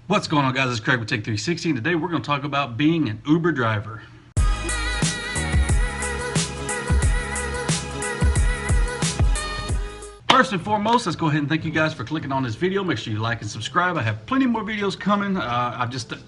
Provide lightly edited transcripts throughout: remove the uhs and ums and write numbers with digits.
What's going on, guys? It's Craig with Take 360, and today we're going to talk about being an Uber driver. First and foremost, let's go ahead and thank you guys for clicking on this video. Make sure you like and subscribe. I have plenty more videos coming.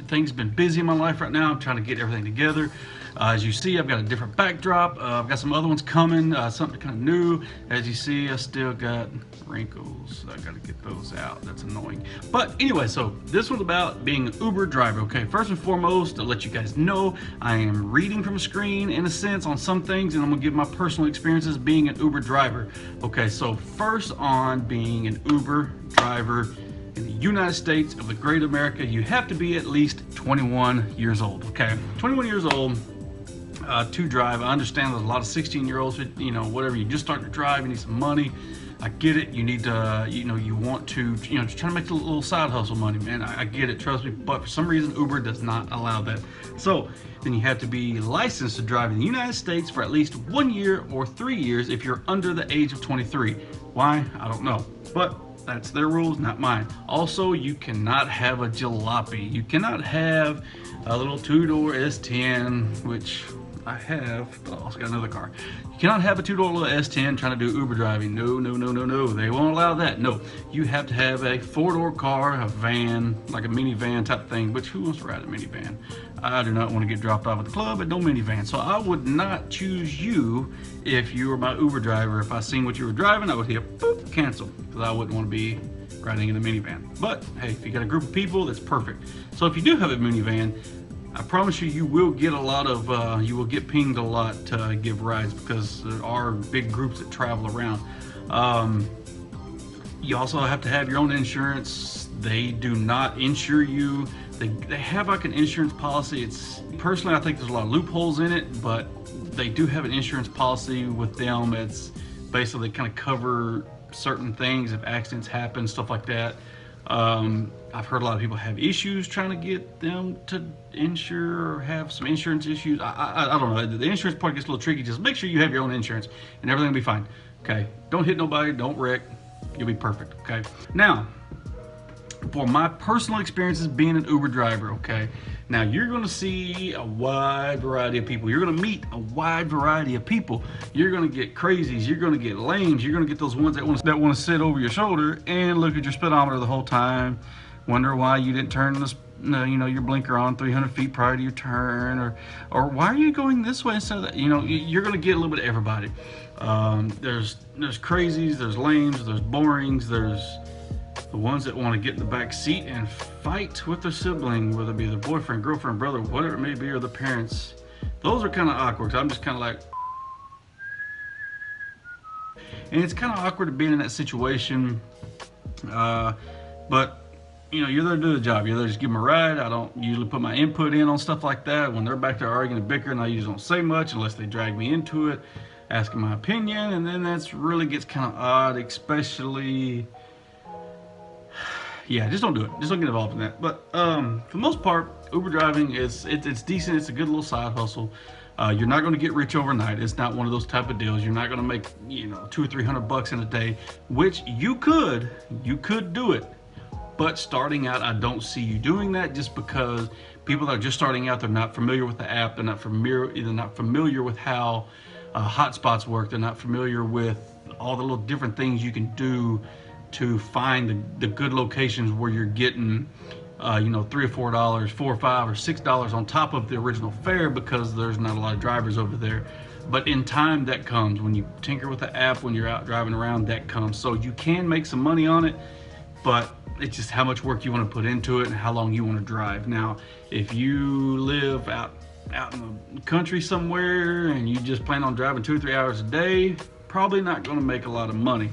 Things have been busy in my life right now. I'm trying to get everything together. As you see, I've got a different backdrop. I've got some other ones coming, something kind of new. As you see, I still got wrinkles. I got to get those out. That's annoying. But anyway, so this one's about being an Uber driver. Okay, first and foremost, to let you guys know, I am reading from a screen in a sense on some things, and I'm gonna give my personal experiences being an Uber driver. Okay, so first on being an Uber driver in the United States of the Great America, you have to be at least 21 years old. Okay, 21 years old. To drive. I understand there's a lot of 16-year-olds, whatever, you just start to drive, you need some money. I get it. You need to, you want to, just trying to make a little side hustle money, man. I get it, trust me. But for some reason, Uber does not allow that. So then you have to be licensed to drive in the United States for at least 1 year or 3 years if you're under the age of 23. Why? I don't know. But that's their rules, not mine. Also, you cannot have a jalopy. You cannot have a little two-door S10, which I have, but I also got another car. You cannot have a two-door little S10 trying to do Uber driving. No, no, no, no, no. They won't allow that. No, you have to have a four-door car, a van, like a minivan type thing. Which who wants to ride a minivan? I do not want to get dropped off at the club, but no minivan. So I would not choose you if you were my Uber driver. If I seen what you were driving, I would hit boop, cancel, because I wouldn't want to be riding in a minivan. But hey, if you got a group of people, that's perfect. So if you do have a minivan, I promise you, you will get a lot of, you will get pinged a lot to give rides, because there are big groups that travel around. You also have to have your own insurance. They do not insure you. They have like an insurance policy. Personally, I think there's a lot of loopholes in it, but they do have an insurance policy with them. It's basically they kind of cover certain things if accidents happen, stuff like that. I've heard a lot of people have issues trying to get them to insure or have some insurance issues. I don't know. The insurance part gets a little tricky. Just make sure you have your own insurance and everything will be fine. Okay. Don't hit nobody. Don't wreck. You'll be perfect. Okay. Now, for my personal experiences being an Uber driver, okay, now you're going to see a wide variety of people. You're going to meet a wide variety of people. You're going to get crazies. You're going to get lames. You're going to get those ones that want to sit over your shoulder and look at your speedometer the whole time, wonder why you didn't turn this, your blinker on 300 feet prior to your turn, or why are you going this way instead of that? You're going to get a little bit of everybody. There's crazies, there's lames, there's borings, there's the ones that want to get in the back seat and fight with their sibling, whether it be their boyfriend, girlfriend, brother, whatever it may be, or the parents. Those are kind of awkward. I'm just kind of like, and it's kind of awkward to be in that situation. But you're there to do the job. You're there to just give them a ride. I don't usually put my input in on stuff like that. When they're back there arguing and bickering, I usually don't say much unless they drag me into it, asking my opinion, and then that's really gets kind of odd, especially. Yeah, just don't do it. Just don't get involved in that. But for the most part, Uber driving it's decent. It's a good little side hustle. You're not going to get rich overnight. It's not one of those type of deals. You're not going to make $200 or $300 in a day, which you could do it. But starting out, I don't see you doing that, just because people that are just starting out, they're not familiar with the app. They're not familiar with how hotspots work. They're not familiar with all the little different things you can do to find the good locations where you're getting $3 or $4, $4 or $5 or $6 on top of the original fare, because there's not a lot of drivers over there. But in time, that comes. When you tinker with the app, when you're out driving around, that comes. So you can make some money on it, but it's just how much work you want to put into it and how long you want to drive. Now, if you live out in the country somewhere and you just plan on driving 2 or 3 hours a day, probably not going to make a lot of money.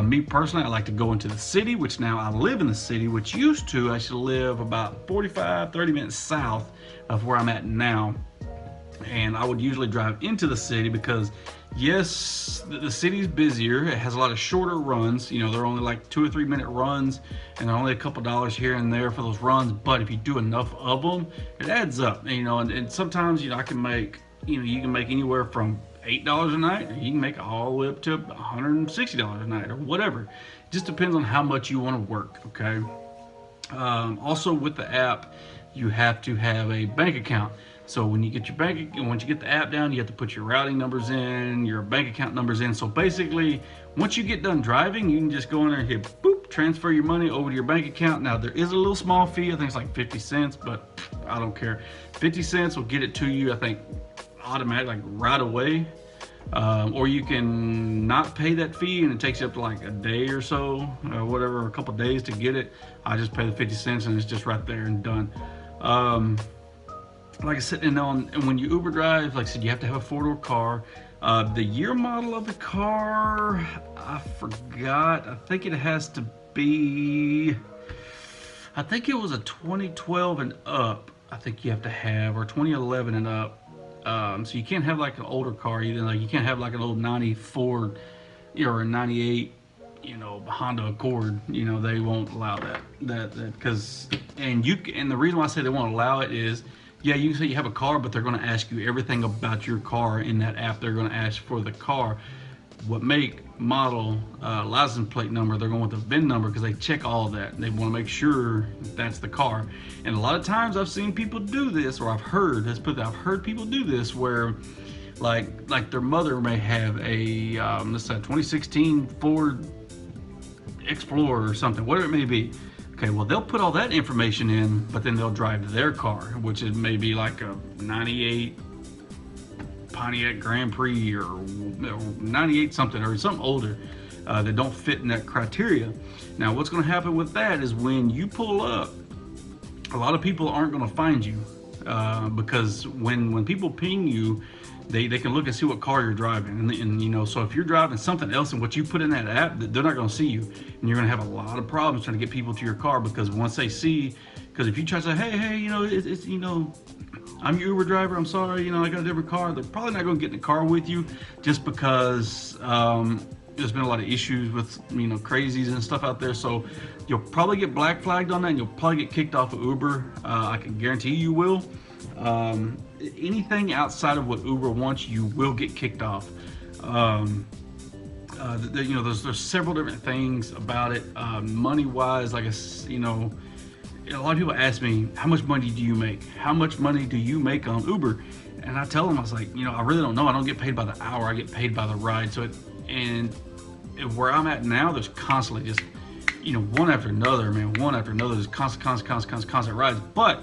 Me personally, I like to go into the city, which now I live in the city, which used to I should live about 45-30 minutes south of where I'm at now. And I would usually drive into the city because, yes, the city's busier. It has a lot of shorter runs. They're only like 2 or 3 minute runs, and they're only a couple dollars here and there for those runs. But if you do enough of them, it adds up. And sometimes I can make you can make anywhere from $8 a night, or you can make it all the way up to $160 a night, or whatever. It just depends on how much you want to work. Okay. Also with the app, you have to have a bank account. So when you get your once you get the app down, you have to put your routing numbers in, your bank account numbers in. So basically, once you get done driving, you can just go in there and hit boop, transfer your money over to your bank account. Now there is a little small fee, I think it's like 50 cents, but I don't care. 50 cents will get it to you, I think, automatic, like right away. Or you can not pay that fee and it takes you up to like a day or so, or whatever, a couple days to get it. I just pay the 50 cents and it's just right there and done. Like I said, and when you Uber drive, like I said, you have to have a 4-door car. The year model of the car, I forgot. I think it has to be, I think it was a 2012 and up. I think you have to have, or 2011 and up. So you can't have like an older car either. Like you can't have like an old 94 or a 98, Honda Accord. They won't allow that because and the reason why I say they won't allow it is, yeah, you can say you have a car, but they're going to ask you everything about your car in that app. They're going to ask for the car, what make, model, license plate number. They're going with the VIN number because they check all of that. They want to make sure that's the car. And a lot of times I've seen people do this, or I've heard people do this where like their mother may have a let's say 2016 Ford Explorer or something, whatever it may be. Okay, well, they'll put all that information in, but then they'll drive their car, which is maybe like a 98 Pontiac Grand Prix or 98 something or something older that don't fit in that criteria. Now, what's going to happen with that is when you pull up, a lot of people aren't going to find you because when people ping you, they can look and see what car you're driving, and so if you're driving something else and what you put in that app, they're not going to see you, and you're going to have a lot of problems trying to get people to your car, because once they see, because if you try to say, hey, it's I'm your Uber driver, I'm sorry, I got a different car, they're probably not going to get in the car with you, just because there's been a lot of issues with crazies and stuff out there. So you'll probably get black flagged on that, and you'll probably get kicked off of Uber. I can guarantee you will. Anything outside of what Uber wants, you will get kicked off. There's several different things about it. Money wise, like a lot of people ask me, how much money do you make? How much money do you make on Uber? And I tell them, I was like, I really don't know. I don't get paid by the hour. I get paid by the ride. So where I'm at now, there's constantly just, one after another, there's constant rides. But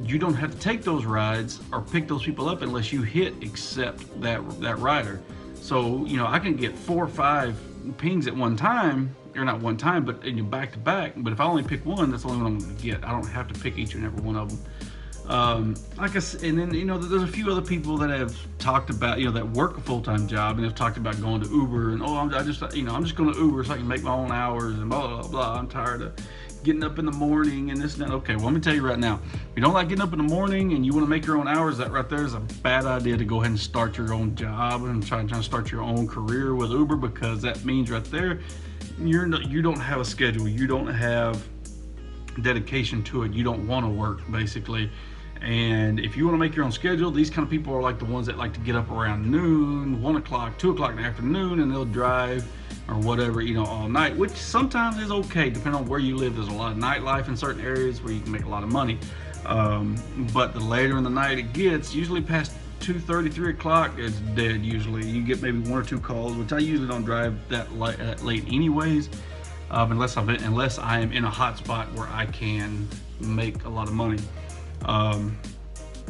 you don't have to take those rides or pick those people up unless you hit accept that rider. So, I can get 4 or 5 pings at one time, or not one time, but back to back. But if I only pick one, that's the only one I'm going to get. I don't have to pick each and every one of them. Like I said, and then there's a few other people that have talked about that work a full-time job and have talked about going to Uber and I'm just going to Uber so I can make my own hours and blah blah blah. I'm tired of getting up in the morning and this and that. Okay, well, let me tell you right now, if you don't like getting up in the morning and you want to make your own hours, that right there is a bad idea to go ahead and start your own job and try to start your own career with Uber, because that means right there you don't have a schedule, you don't have dedication to it, you don't want to work basically. And if you want to make your own schedule, these kind of people are like the ones that like to get up around noon, 1 o'clock, 2 o'clock in the afternoon, and they'll drive or whatever, all night, which sometimes is okay depending on where you live. There's a lot of nightlife in certain areas where you can make a lot of money, but the later in the night it gets, usually past 2:30, 3 o'clock, it's dead. Usually you get maybe 1 or 2 calls, which I usually don't drive that late anyways, unless I am in a hot spot where I can make a lot of money.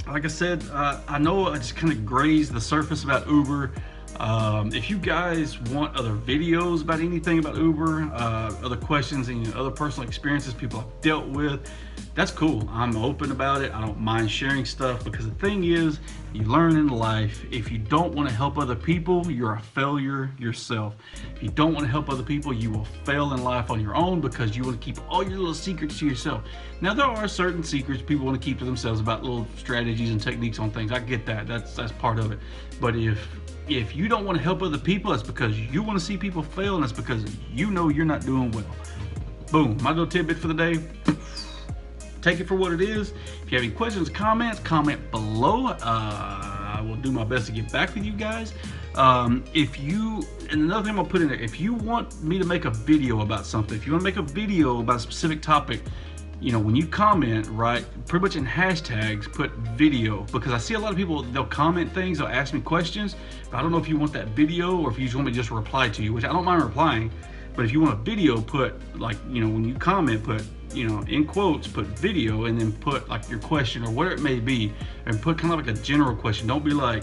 Like I said, I know I just kind of grazed the surface about Uber. If you guys want other videos about anything about Uber, other questions and other personal experiences people have dealt with, that's cool. I'm open about it. I don't mind sharing stuff, because the thing is, you learn in life, if you don't want to help other people, you're a failure yourself. If you don't want to help other people, you will fail in life on your own, because you want to keep all your little secrets to yourself. Now, there are certain secrets people want to keep to themselves about little strategies and techniques on things. I get that. That's part of it. But if you don't want to help other people, that's because you want to see people fail, and that's because you're not doing well. Boom, my little tidbit for the day. Take it for what it is. If you have any questions, comments, comment below. I will do my best to get back with you guys. And another thing I'll put in there, if you want me to make a video about something, if you want to make a video about a specific topic, you know, when you comment, right, pretty much in hashtags, put video, because I see a lot of people, they'll comment things, they'll ask me questions, but I don't know if you want that video or if you just want me to just reply to you, which I don't mind replying. But if you want a video, put, like, you know, when you comment, put, you know, in quotes, put video, and then put like your question or whatever it may be, and put kind of like a general question. Don't be like,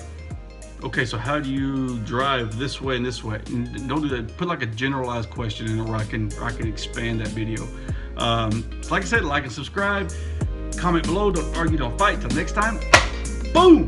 okay, so how do you drive this way and this way? And don't do that. Put like a generalized question in it where I can expand that video. Like I said, like and subscribe. Comment below. Don't argue, don't fight. Till next time. Boom.